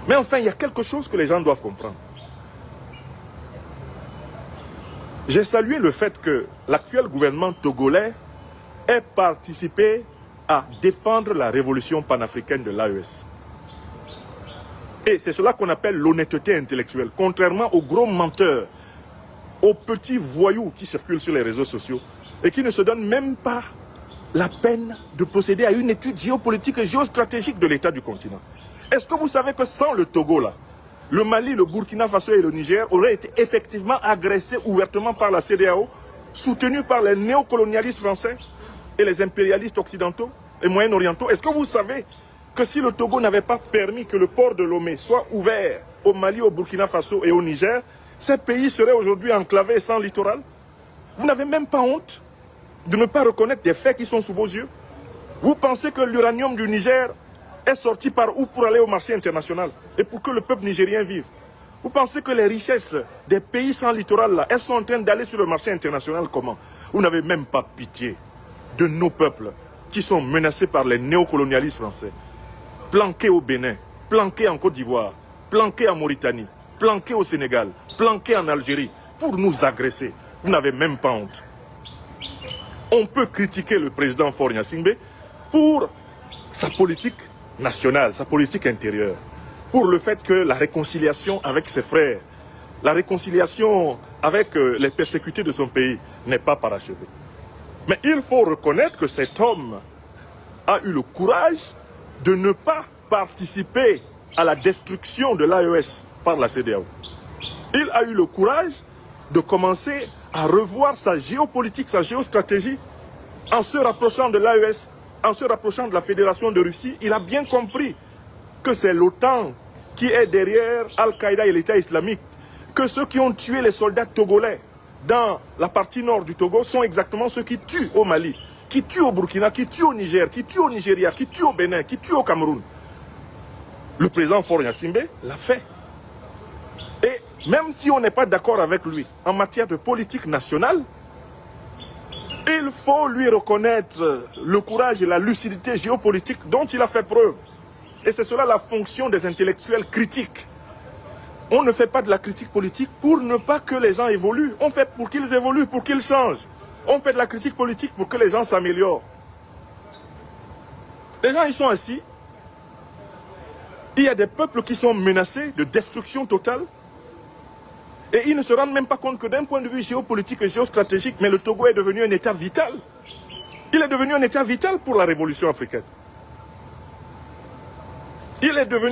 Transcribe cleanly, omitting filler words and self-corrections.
Mais enfin, il y a quelque chose que les gens doivent comprendre. J'ai salué le fait que l'actuel gouvernement togolais ait participé à défendre la révolution panafricaine de l'AES. Et c'est cela qu'on appelle l'honnêteté intellectuelle. Contrairement aux gros menteurs, aux petits voyous qui circulent sur les réseaux sociaux et qui ne se donnent même pas la peine de procéder à une étude géopolitique et géostratégique de l'état du continent. Est-ce que vous savez que sans le Togo, là, le Mali, le Burkina Faso et le Niger auraient été effectivement agressés ouvertement par la CEDEAO, soutenus par les néocolonialistes français et les impérialistes occidentaux et moyen-orientaux? Est-ce que vous savez que si le Togo n'avait pas permis que le port de Lomé soit ouvert au Mali, au Burkina Faso et au Niger, ces pays seraient aujourd'hui enclavés sans littoral? Vous n'avez même pas honte de ne pas reconnaître des faits qui sont sous vos yeux? Vous pensez que l'uranium du Niger est sorti par où pour aller au marché international et pour que le peuple nigérien vive? Vous pensez que les richesses des pays sans littoral, là, elles sont en train d'aller sur le marché international comment? Vous n'avez même pas pitié de nos peuples qui sont menacés par les néocolonialistes français, planqués au Bénin, planqués en Côte d'Ivoire, planqués en Mauritanie, planqués au Sénégal, planqués en Algérie, pour nous agresser. Vous n'avez même pas honte. On peut critiquer le président Faure Gnassingbé pour sa politique nationale, sa politique intérieure, pour le fait que la réconciliation avec ses frères, la réconciliation avec les persécutés de son pays n'est pas parachevée. Mais il faut reconnaître que cet homme a eu le courage de ne pas participer à la destruction de l'AES par la CEDEAO. Il a eu le courage de commencer à revoir sa géopolitique, sa géostratégie, en se rapprochant de l'AES, en se rapprochant de la Fédération de Russie. Il a bien compris que c'est l'OTAN qui est derrière Al-Qaïda et l'État islamique, que ceux qui ont tué les soldats togolais dans la partie nord du Togo sont exactement ceux qui tuent au Mali, qui tuent au Burkina, qui tuent au Niger, qui tuent au Nigeria, qui tuent au Bénin, qui tuent au Cameroun. Le président Faure Gnassingbé l'a fait. Et même si on n'est pas d'accord avec lui en matière de politique nationale, il faut lui reconnaître le courage et la lucidité géopolitique dont il a fait preuve. Et c'est cela la fonction des intellectuels critiques. On ne fait pas de la critique politique pour ne pas que les gens évoluent. On fait pour qu'ils évoluent, pour qu'ils changent. On fait de la critique politique pour que les gens s'améliorent. Les gens, ils sont assis. Il y a des peuples qui sont menacés de destruction totale. Et ils ne se rendent même pas compte que d'un point de vue géopolitique et géostratégique, mais le Togo est devenu un État vital. Il est devenu un État vital pour la révolution africaine. Il est devenu